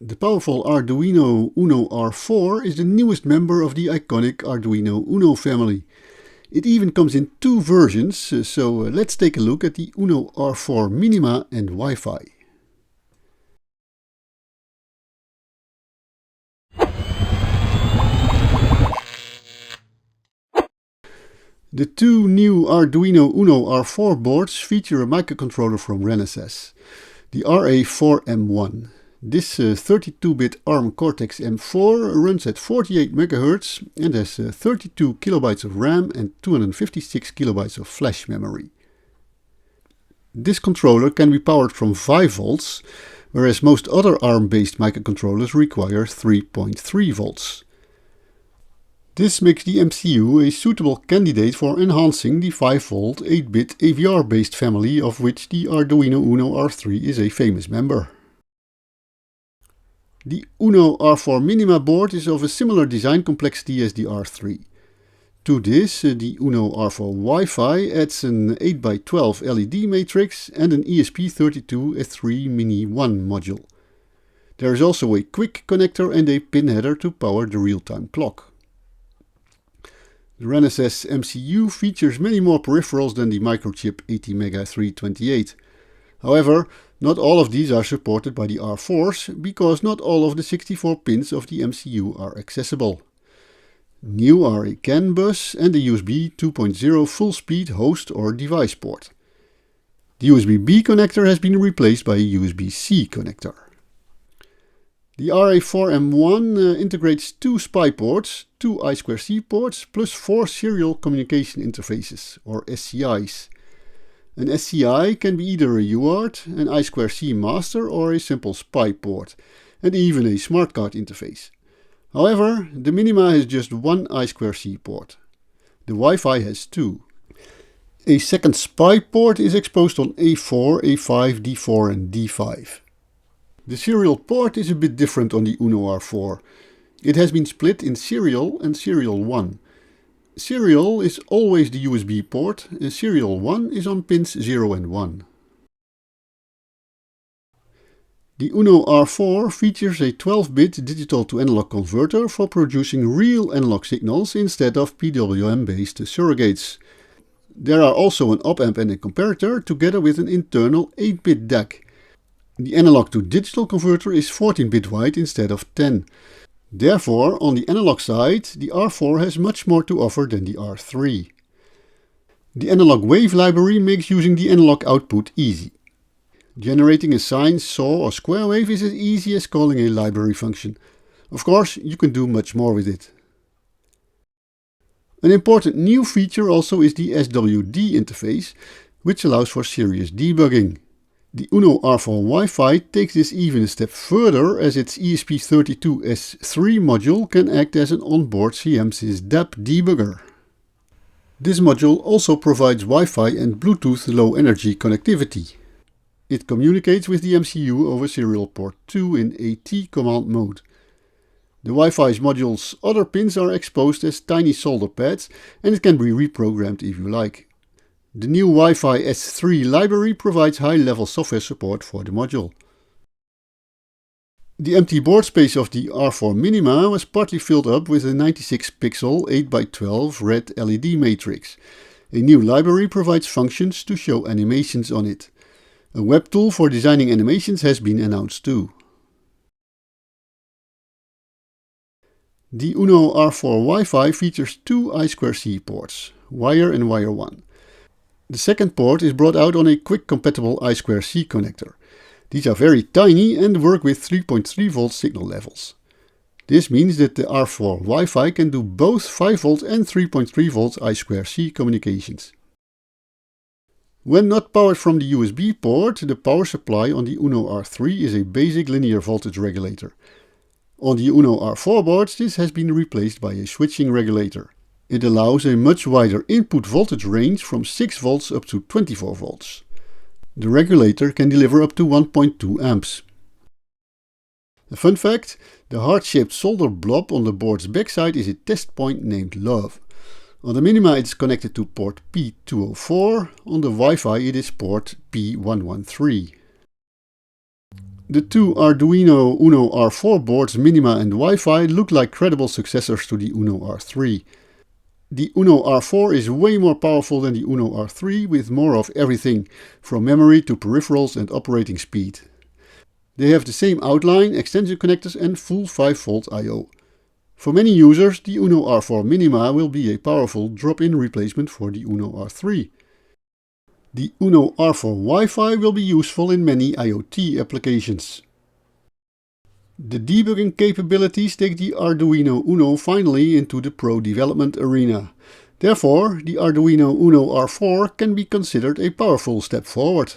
The powerful Arduino UNO R4 is the newest member of the iconic Arduino UNO family. It even comes in two versions, so let's take a look at the UNO R4 Minima and WiFi. The two new Arduino UNO R4 boards feature a microcontroller from Renesas, the RA4M1. This 32-bit ARM Cortex-M4 runs at 48 MHz and has 32 KB of RAM and 256 KB of flash memory. This controller can be powered from 5 volts, whereas most other ARM-based microcontrollers require 3.3 volts. This makes the MCU a suitable candidate for enhancing the 5-volt 8-bit AVR-based family, of which the Arduino UNO R3 is a famous member. The UNO R4 Minima board is of a similar design complexity as the R3. To this, the UNO R4 WiFi adds an 8x12 LED matrix and an ESP32S3 Mini 1 module. There is also a Qwiic connector and a pin header to power the real-time clock. The Renesas MCU features many more peripherals than the microchip ATmega328. However, not all of these are supported by the R4s, because not all of the 64 pins of the MCU are accessible. New are a CAN bus and a USB 2.0 full-speed host or device port. The USB-B connector has been replaced by a USB-C connector. The RA4M1 integrates 2 SPI ports, 2 I2C ports, plus 4 serial communication interfaces, or SCIs. An SCI can be either a UART, an I2C master, or a simple SPI port, and even a smart card interface. However, the Minima has just one I2C port. The WiFi has 2. A second SPI port is exposed on A4, A5, D4 and D5. The serial port is a bit different on the UNO R4. It has been split in serial and serial 1. Serial is always the USB port, and serial 1 is on pins 0 and 1. The UNO R4 features a 12-bit digital-to-analog converter for producing real analog signals instead of PWM-based surrogates. There are also an op-amp and a comparator, together with an internal 8-bit DAC. The analog-to-digital converter is 14-bit wide instead of 10. Therefore, on the analog side, the R4 has much more to offer than the R3. The analog wave library makes using the analog output easy. Generating a sine, saw or square wave is as easy as calling a library function. Of course, you can do much more with it. An important new feature also is the SWD interface, which allows for serious debugging. The UNO R4 WiFi takes this even a step further, as its ESP32S3 module can act as an onboard CM/sys DAP debugger. This module also provides Wi-Fi and Bluetooth low energy connectivity. It communicates with the MCU over serial port 2 in AT command mode. The Wi-Fi module's other pins are exposed as tiny solder pads, and it can be reprogrammed if you like. The new Wi-Fi S3 library provides high-level software support for the module. The empty board space of the R4 Minima was partly filled up with a 96-pixel 8x12 red LED matrix. A new library provides functions to show animations on it. A web tool for designing animations has been announced too. The UNO R4 WiFi features 2 I2C ports, wire and wire 1. The second port is brought out on a Qwiic compatible I2C connector. These are very tiny and work with 3.3 volt signal levels. This means that the R4 WiFi can do both 5 volt and 3.3 volt I2C communications. When not powered from the USB port, the power supply on the UNO R3 is a basic linear voltage regulator. On the UNO R4 boards, this has been replaced by a switching regulator. It allows a much wider input voltage range from 6 volts up to 24 volts. The regulator can deliver up to 1.2 amps. A fun fact, the heart-shaped solder blob on the board's backside is a test point named Love. On the Minima it is connected to port P204, on the WiFi it is port P113. The two Arduino UNO R4 boards Minima and WiFi look like credible successors to the UNO R3. The UNO R4 is way more powerful than the UNO R3 with more of everything, from memory to peripherals and operating speed. They have the same outline, extension connectors and full 5V I/O. For many users, the UNO R4 Minima will be a powerful drop-in replacement for the UNO R3. The UNO R4 WiFi will be useful in many IoT applications. The debugging capabilities take the Arduino UNO finally into the pro development arena. Therefore, the Arduino UNO R4 can be considered a powerful step forward.